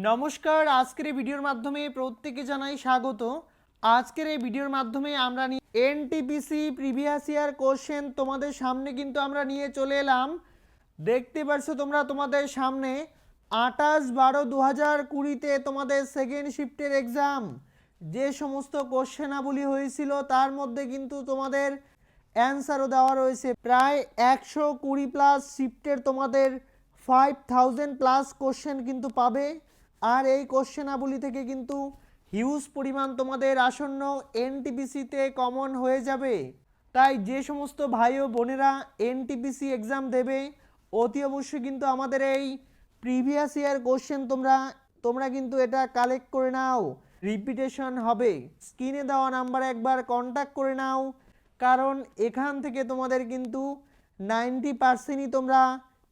নমস্কার, আজকের এই ভিডিওর মাধ্যমে প্রত্যেককে জানাই স্বাগত। আজকের এই ভিডিওর মাধ্যমে আমরা এনটিপিসি প্রিভিয়াস ইয়ার কোশ্চেন তোমাদের সামনে কিন্তু আমরা নিয়ে চলে এলাম। দেখতে পাচ্ছ তোমরা তোমাদের সামনে 28/12/2020-তে তোমাদের সেকেন্ড শিফটের এক্সাম যে সমস্ত কোশ্চেনাবলী হয়েছিল তার মধ্যে কিন্তু তোমাদের অ্যান্সারও দেওয়া রয়েছে। প্রায় 120+ শিফটের তোমাদের 5000+ কোশ্চেন কিন্তু পাবে। আর এই কোশ্চেনাবলী থেকে কিন্তু হিউজ পরিমাণ তোমাদের আসন্ন এনটিপিসিতে কমন হয়ে যাবে। তাই যে সমস্ত ভাই ও বোনেরা এনটিপিসি এক্সাম দেবে অতি অবশ্যই কিন্তু আমাদের এই প্রিভিয়াস ইয়ার কোশ্চেন তোমরা কিন্তু এটা কালেক্ট করে নাও। রিপিটেশন হবে, স্ক্রিনে দেওয়া নাম্বারে একবার কন্ট্যাক্ট করে নাও, কারণ এখান থেকে তোমাদের কিন্তু 90%ই তোমরা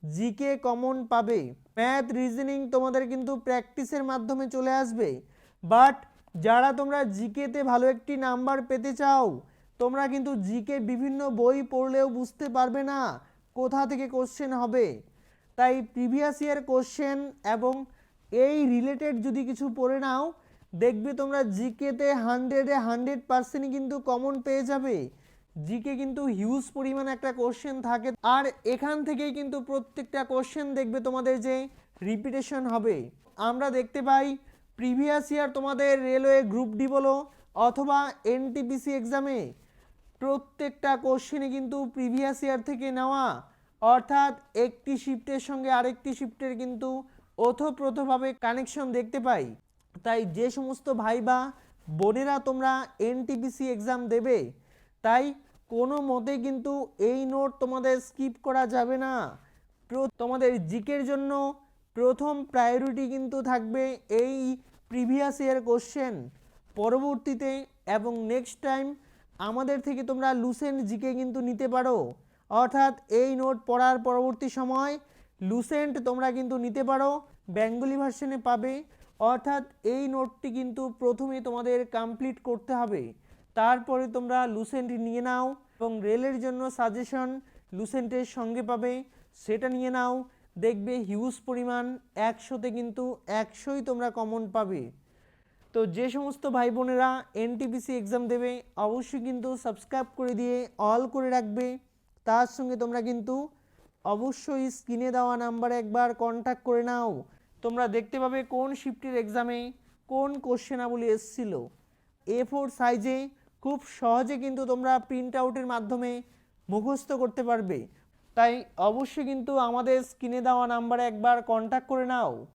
জিকে কমন পাবে। ম্যাথ রিজনিং তোমাদের কিন্তু প্র্যাকটিসের মাধ্যমে চলে আসবে। বাট যারা তোমরা জিকেতে ভালো একটি নাম্বার পেতে চাও, তোমরা কিন্তু জিকে বিভিন্ন বই পড়লেও বুঝতে পারবে না কোথা থেকে কোশ্চেন হবে। তাই প্রিভিয়াস ইয়ার কোশ্চেন এবং এই রিলেটেড যদি কিছু পড়ে নাও, দেখবে তোমরা জিকেতে 100% কিন্তু কমন পেয়ে যাবে। জিকে কিন্তু হিউজ পরিমাণ একটা কোশ্চেন থাকে, আর এখান থেকেই কিন্তু প্রত্যেকটা কোশ্চেন দেখবে তোমাদের যে রিপিটেশন হবে। আমরা দেখতে পাই প্রিভিয়াস ইয়ার তোমাদের রেলওয়ে গ্রুপ ডি বলো অথবা এনটিপিসি এক্সামে প্রত্যেকটা কোশ্চেনে কিন্তু প্রিভিয়াস ইয়ার থেকে নেওয়া, অর্থাৎ একটি শিফটের সঙ্গে আরেকটি শিফটের কিন্তু ওতপ্রোতভাবে কানেকশন দেখতে পাই। তাই যে সমস্ত ভাই বা বোনেরা তোমরা এনটিপিসি এক্সাম দেবে, তাই কোনো মতে কিন্তু এই নোট তোমাদের স্কিপ করা যাবে না। তোমাদের জিকের জন্য প্রথম প্রায়োরিটি কিন্তু থাকবে এই প্রিভিয়াস ইয়ার কোশ্চেন। পরবর্তীতে এবং নেক্সট টাইম আমাদের থেকে তোমরা লুসেন্ট জিকে কিন্তু নিতে পারো, অর্থাৎ এই নোট পড়ার পরবর্তী সময় লুসেন্ট তোমরা কিন্তু নিতে পারো, বেঙ্গলি ভার্সনে পাবে। অর্থাৎ এই নোটটি কিন্তু প্রথমে তোমাদের কমপ্লিট করতে হবে, তারপরে তোমরা লুসেন্ট নিয়ে নাও। এবং রেলের জন্য সাজেশন লুসেন্টের সঙ্গে পাবে, সেটা নিয়ে নাও। দেখবে হিউজ পরিমাণ 100তে কিন্তু 100ই তোমরা কমন পাবে। তো যে সমস্ত ভাই বোনেরা এনটিপিসি এক্সাম দেবে অবশ্যই কিন্তু সাবস্ক্রাইব করে দিয়ে অল করে রাখবে। তার সঙ্গে তোমরা কিন্তু অবশ্যই স্ক্রিনে দেওয়া নাম্বারে একবার কন্ট্যাক্ট করে নাও। তোমরা দেখতে পাবে কোন শিফটের এক্সামে কোন কোশ্চেনাবলী এসেছিল। A4 সাইজে খুব সহজে কিন্তু তোমরা প্রিন্ট আউটের মাধ্যমে মুখস্থ করতে পারবে। তাই অবশ্যই কিন্তু আমাদের স্ক্রিনে দেওয়া নাম্বারে একবার কন্ট্যাক্ট করে নাও।